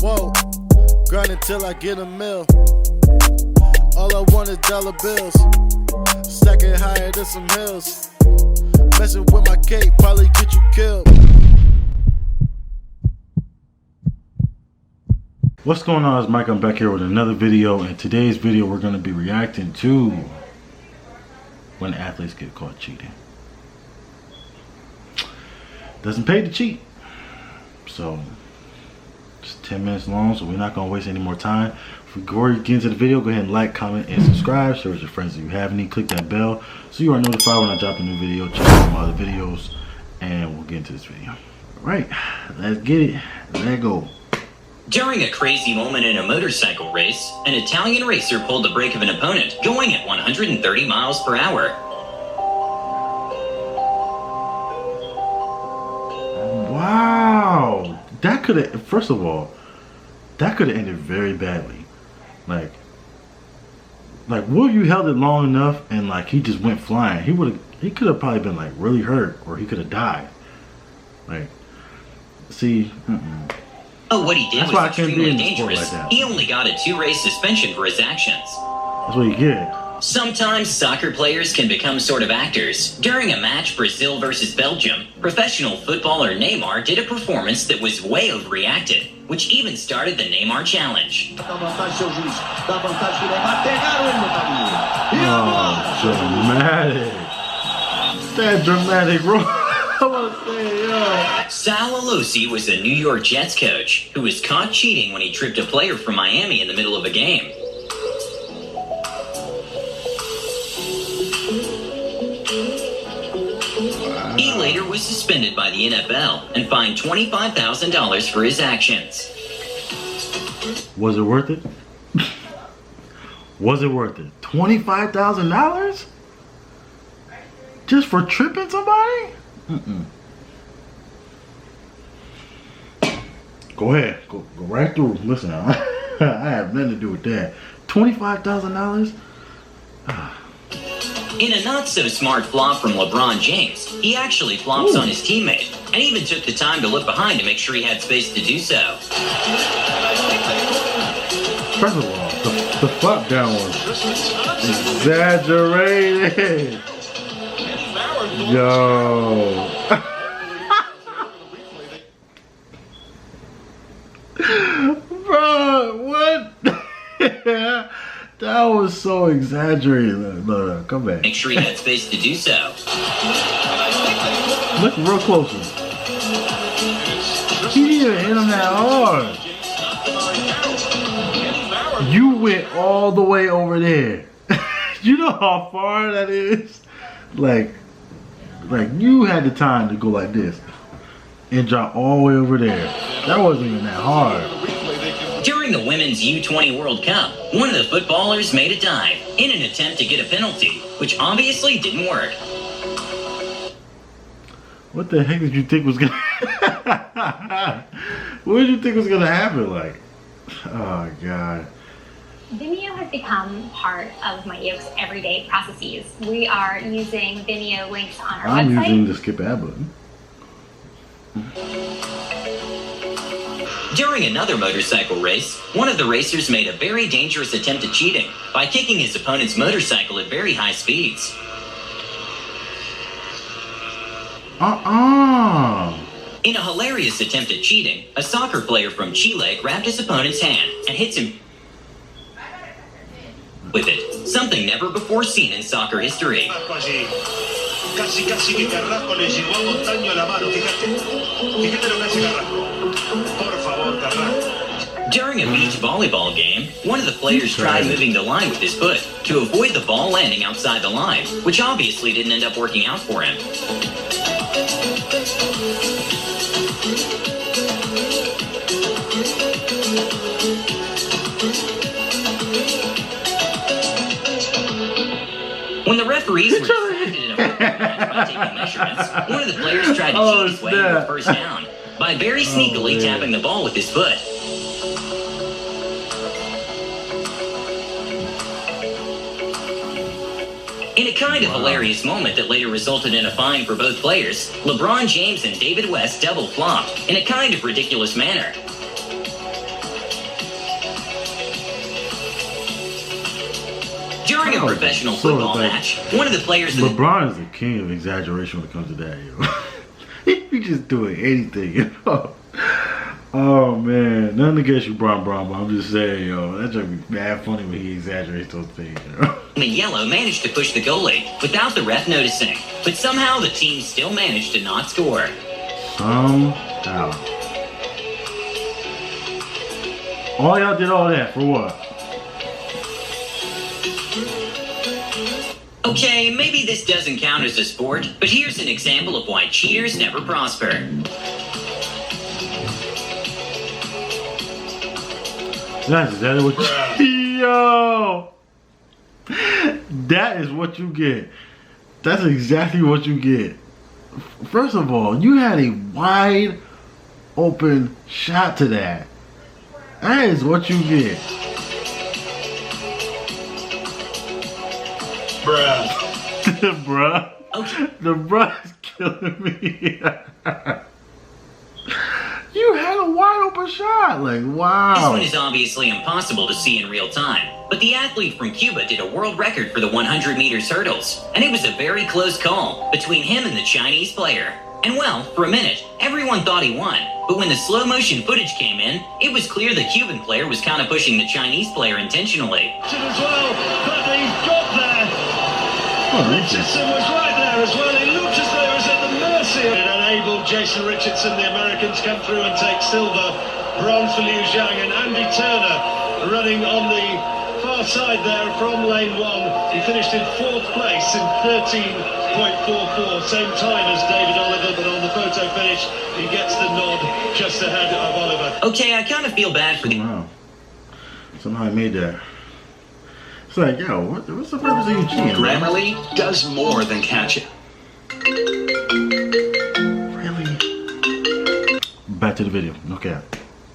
Whoa, grinding till I get a mill. All I want is dollar bills. Stacking higher than some hills. Messing with my cake, probably get you killed. What's going on? It's Micah. I'm back here with another video. In today's video, we're going to be reacting to when athletes get caught cheating. Doesn't pay to cheat. So, it's 10 minutes long, so we're not going to waste any more time. Before we get into the video, go ahead and like, comment, and subscribe. Share with your friends if you have any. Click that bell so you are notified when I drop a new video. Check out my other videos, and we'll get into this video. Alright, let's get it. Let's go. During a crazy moment in a motorcycle race, an Italian racer pulled the brake of an opponent, going at 130 miles per hour. Wow, that could have, first of all, that could have ended very badly. Like what if you held it long enough and like he just went flying? He could have probably been like really hurt, or he could have died. Like, see, Oh, what he did that's why was I can't be extremely in the sport dangerous. like that. He only got a 2-race suspension for his actions. That's what you get. Sometimes soccer players can become sort of actors. During a match, Brazil versus Belgium, professional footballer Neymar did a performance that was way overreacted, which even started the Neymar challenge. Oh, dramatic. That dramatic, bro. I want to say, yo. Sal Alosi was a New York Jets coach who was caught cheating when he tripped a player from Miami in the middle of a game. He later was suspended by the NFL and fined $25,000 for his actions. Was it worth it? Was it worth it? $25,000? Just for tripping somebody? Go ahead. Go right through. Listen, I have nothing to do with that. $25,000? In a not-so-smart flop from LeBron James, he actually flops on his teammate and even took the time to look behind to make sure he had space to do so. First of all, the flop down was exaggerated. Yo. Bro, what? That was so exaggerated. No, come back. Make sure he had space to do so. Look real closer. He didn't hit him that hard. You went all the way over there. You know how far that is? Like you had the time to go like this and drop all the way over there. That wasn't even that hard. During the Women's U20 World Cup, one of the footballers made a dive in an attempt to get a penalty, which obviously didn't work. What the heck did you think was gonna what did you think was gonna happen? Like, oh god. Vimeo has become part of my Yoke's everyday processes. We are using Vimeo links on our website. I'm using the skip ad button. During another motorcycle race, one of the racers made a very dangerous attempt at cheating by kicking his opponent's motorcycle at very high speeds. In a hilarious attempt at cheating, a soccer player from Chile grabbed his opponent's hand and hits him with it, something never before seen in soccer history. Casi que Carrasco le llegó a Montaño a la mano, fíjate lo que hace Carrasco. Por favor, Carrasco. During a beach volleyball game, one of the players tried moving the line with his foot to avoid the ball landing outside the line, which obviously didn't end up working out for him. When the referees were distracted in a football match by taking measurements, one of the players tried to cheat his way to a first down by very sneakily tapping the ball with his foot. In a kind of hilarious moment that later resulted in a fine for both players, LeBron James and David West double flopped in a kind of ridiculous manner. During a professional football match, one of the players... LeBron is the king of exaggeration when it comes to that, yo. He just doing anything, you know? Oh, man. Nothing against you, Bron, but I'm just saying, yo, that's gonna be mad funny when he exaggerates those things, you know? in yellow managed to push the goalie without the ref noticing, but somehow the team still managed to not score. Somehow. All y'all did all that for what? Okay, maybe this doesn't count as a sport, but here's an example of why cheaters never prosper. That's exactly what you... Yo! That is what you get. That's exactly what you get. First of all, you had a wide open shot to that. That is what you get. Bruh. Bruh. Okay. The bruh is killing me. You had a wide open shot. Like, wow. This one is obviously impossible to see in real time, but the athlete from Cuba did a world record for the 100 meters hurdles, and it was a very close call between him and the Chinese player. And well, for a minute, everyone thought he won, but when the slow motion footage came in, it was clear the Cuban player was kind of pushing the Chinese player intentionally. As well, but he's got there. Richardson was right there as well. It looked as though he was at the mercy. It enabled Jason Richardson, the Americans, come through and take silver. Bronze for Liu Zhang, and Andy Turner running on the far side there from lane one. He finished in 4th place in 13.44, same time as David Oliver, but on the photo finish, he gets the nod just ahead of Oliver. Okay, I kind of feel bad for the... Somehow I made that. It's like, yo, what's the purpose of you cheating? Grammarly does more than catch it. Really? Back to the video. Okay.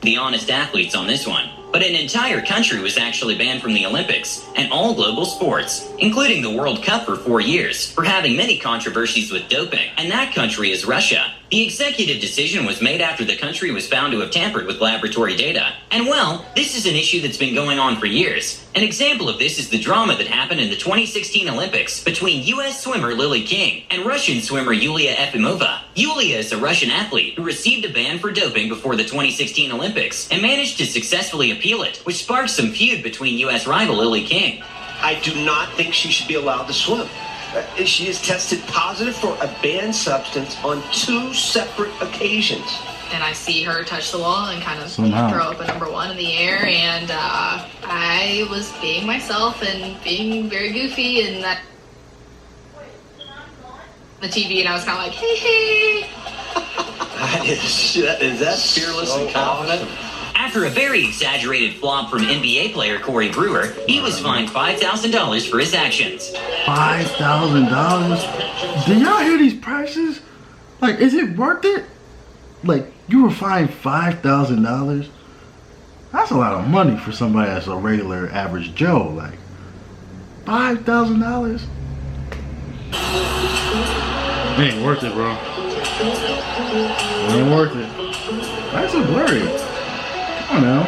the honest athletes on this one. But an entire country was actually banned from the Olympics and all global sports, including the World Cup for 4 years, for having many controversies with doping. And that country is Russia. The executive decision was made after the country was found to have tampered with laboratory data. And well, this is an issue that's been going on for years. An example of this is the drama that happened in the 2016 Olympics between U.S. swimmer Lily King and Russian swimmer Yulia Efimova. Yulia is a Russian athlete who received a ban for doping before the 2016 Olympics and managed to successfully appeal it, which sparked some feud between U.S. rival Lily King. I do not think she should be allowed to swim. She has tested positive for a banned substance on 2 separate occasions. And I see her touch the wall and kind of Somehow. throw up a number 1 in the air, and I was being myself and being very goofy, and that the TV, and I was kind of like, hey, hey. Is that fearless and confident? Awesome. After a very exaggerated flop from NBA player Corey Brewer, he was fined $5,000 for his actions. $5,000? Do y'all hear these prices? Like, is it worth it? Like, you were fined $5,000? That's a lot of money for somebody that's a regular average Joe. Like, $5,000? It ain't worth it, bro. It ain't worth it. That's so blurry. Come on now.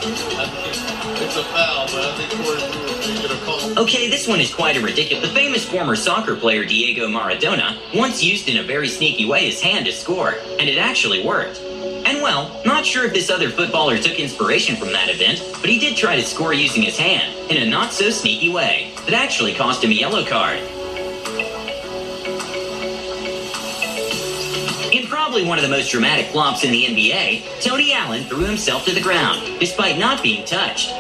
It's a foul, but I think Corey Brewer can get a call. Okay, this one is quite a ridiculous. The famous former soccer player Diego Maradona once used in a very sneaky way his hand to score, and it actually worked. And well, not sure if this other footballer took inspiration from that event, but he did try to score using his hand in a not so sneaky way. That actually cost him a yellow card. In probably one of the most dramatic flops in the NBA, Tony Allen threw himself to the ground, despite not being touched.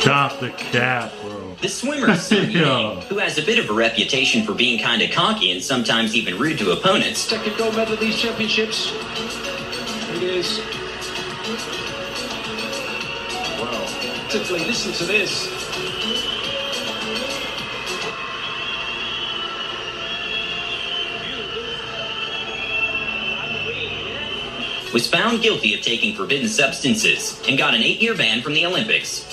Stop the cap, bro. The swimmer, Sun Yo. Yang, who has a bit of a reputation for being kind of cocky and sometimes even rude to opponents, Second gold medal at these championships. It is. Wow. Typically, listen to this. was found guilty of taking forbidden substances and got an 8-year ban from the Olympics.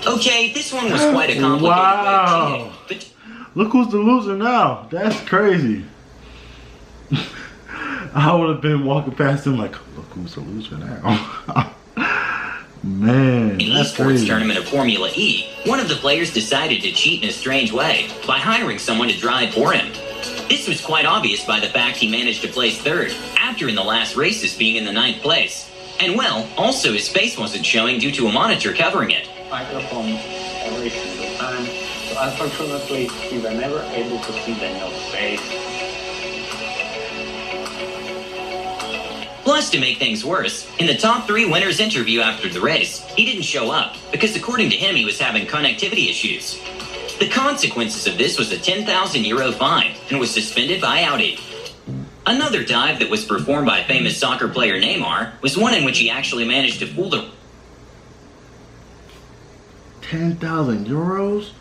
Okay, this one was quite a complicated way of cheating, but Look who's the loser now. That's crazy. I would have been walking past him like, look who's the loser now. Man, In the that's esports crazy. tournament of Formula E, one of the players decided to cheat in a strange way by hiring someone to drive for him. This was quite obvious by the fact he managed to place third, after in the last races being in the 9th place. And well, also his face wasn't showing due to a monitor covering it. Microphone every single time. So unfortunately, we were never able to see Daniel's face. Plus, to make things worse, in the top 3 winners interview after the race, he didn't show up because according to him, he was having connectivity issues. The consequences of this was a €10,000 fine and was suspended by Audi. Another dive that was performed by famous soccer player Neymar was one in which he actually managed to fool the 10,000 euros?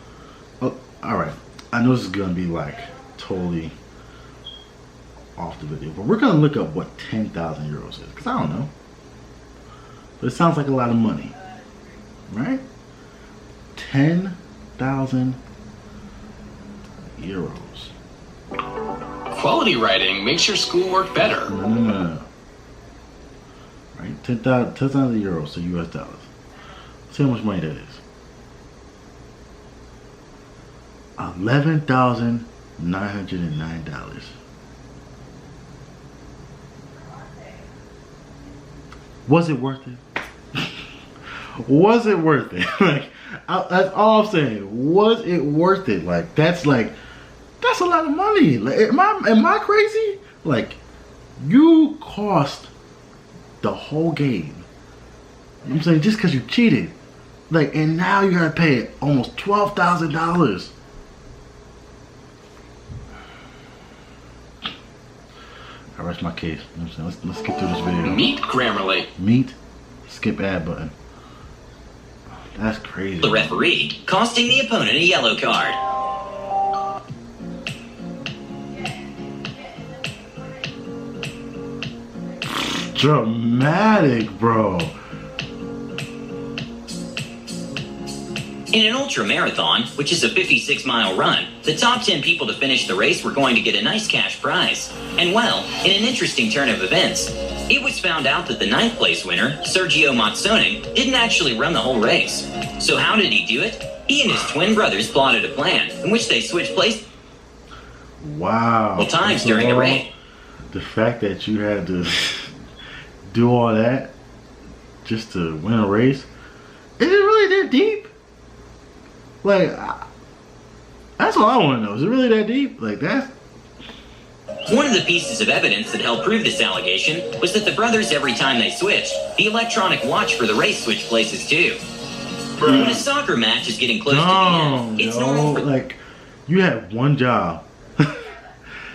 Oh, alright. I know this is gonna be like totally off the video, but we're gonna look up what 10,000 euros is, because I don't know. But it sounds like a lot of money, right? 10,000 euros. Quality writing makes your schoolwork better. No. Right? 10,000 euros, so US dollars. See how much money that is. $11,909. Was it worth it? Was it worth it? Like, that's all I'm saying. Was it worth it? Like, that's a lot of money. Like, am I crazy? Like, you cost the whole game. You know what I'm saying, just because you cheated. Like, and now you gotta pay almost $12,000. I rest my case. You know what I'm saying? Let's get through this video. Meet Grammarly. Meet, skip ad button. That's crazy. The referee, costing the opponent a yellow card. Dramatic, bro. In an ultra marathon, which is a 56-mile run, the top 10 people to finish the race were going to get a nice cash prize. And well, in an interesting turn of events, it was found out that the 9th place winner, Sergio Mazzone, didn't actually run the whole race. So how did he do it? He and his twin brothers plotted a plan in which they switched places Wow. times during the race. The fact that you had to do all that just to win a race, is it really that deep? Like, that's all I want to know. Is it really that deep? Like, that's... One of the pieces of evidence that helped prove this allegation was that the brothers, every time they switched, the electronic watch for the race switched places too. When a soccer match is getting close to the end, it's normal for like, you had one job.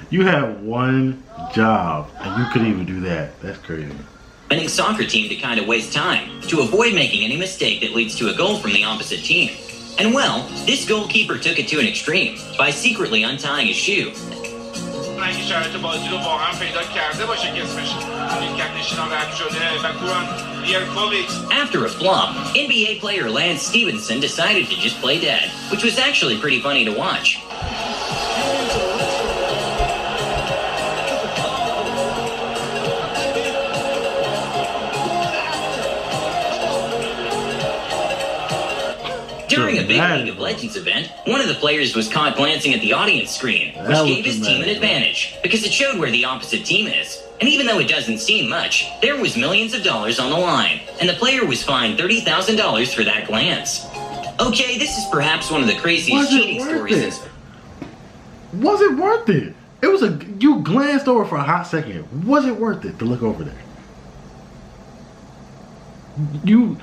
You had one job, and you couldn't even do that. That's crazy. the winning soccer team to kind of waste time, to avoid making any mistake that leads to a goal from the opposite team. And well, this goalkeeper took it to an extreme by secretly untying his shoe. After a flop, NBA player Lance Stevenson decided to just play dead, which was actually pretty funny to watch. During a big League of Legends event, one of the players was caught glancing at the audience screen, which gave his team an advantage, because it showed where the opposite team is. And even though it doesn't seem much, there was millions of dollars on the line, and the player was fined $30,000 for that glance. Okay, this is perhaps one of the craziest cheating stories. Was it worth it? It was you glanced over for a hot second. Was it worth it to look over there? You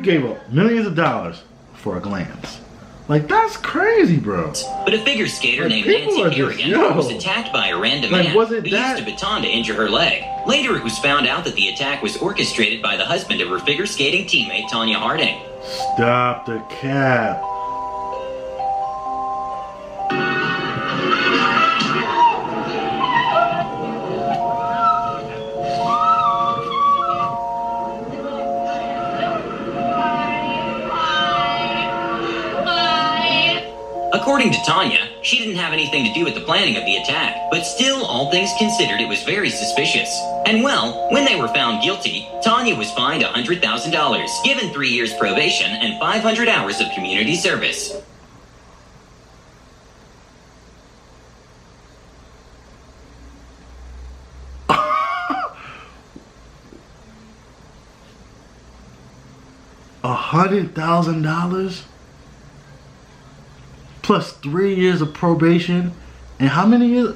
gave up millions of dollars for a glance. Like, that's crazy, bro. But a figure skater named Nancy Kerrigan was attacked by a random man who used a baton to injure her leg. Later, it was found out that the attack was orchestrated by the husband of her figure skating teammate, Tanya Harding. Stop the cap. According to Tanya, she didn't have anything to do with the planning of the attack, but still, all things considered, it was very suspicious. And well, when they were found guilty, Tanya was fined $100,000, given 3 years probation and 500 hours of community service. $100,000 plus 3 years of probation, and how many years?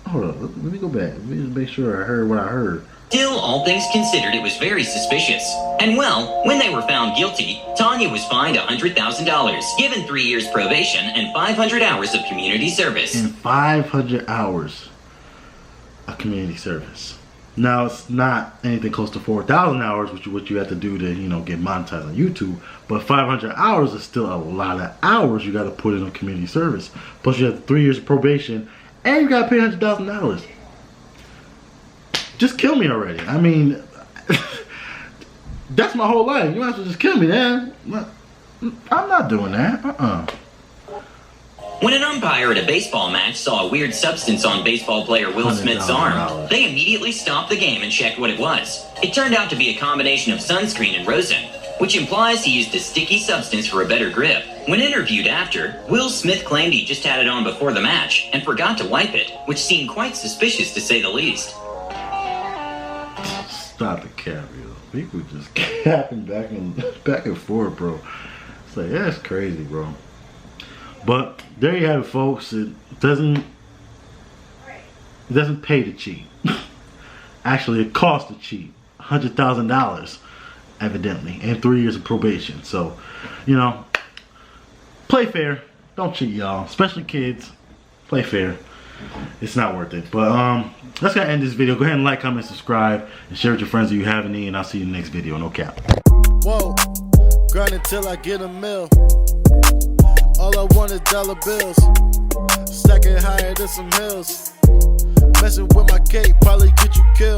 Hold on, let me go back. Let me just make sure I heard what I heard. Still, all things considered, it was very suspicious. And well, when they were found guilty, Tanya was fined $100,000, given 3 years probation and 500 hours of community service. And 500 hours of community service. Now, it's not anything close to 4,000 hours, which is what you have to do to, get monetized on YouTube. But 500 hours is still a lot of hours you got to put in on community service. Plus, you have 3 years of probation, and you got to pay $100,000. Just kill me already. I mean, that's my whole life. You might as well just kill me, man. I'm not doing that. When an umpire at a baseball match saw a weird substance on baseball player Will Smith's arm, they immediately stopped the game and checked what it was. It turned out to be a combination of sunscreen and rosin, which implies he used a sticky substance for a better grip. When interviewed after, Will Smith claimed he just had it on before the match and forgot to wipe it, which seemed quite suspicious to say the least. Stop the cap, yo. People just capping back and forth, bro. It's like, that's crazy, bro. But there you have it, folks. It doesn't pay to cheat. Actually, it costs to cheat. $100,000, evidently, and 3 years of probation. So, play fair. Don't cheat, y'all. Especially kids. Play fair. It's not worth it. But that's gonna end this video. Go ahead and like, comment, subscribe, and share with your friends if you have any. And I'll see you in the next video. No cap. Whoa, grind until I get a mill. All I want is dollar bills. Stacking higher than some hills. Messing with my cake probably get you killed.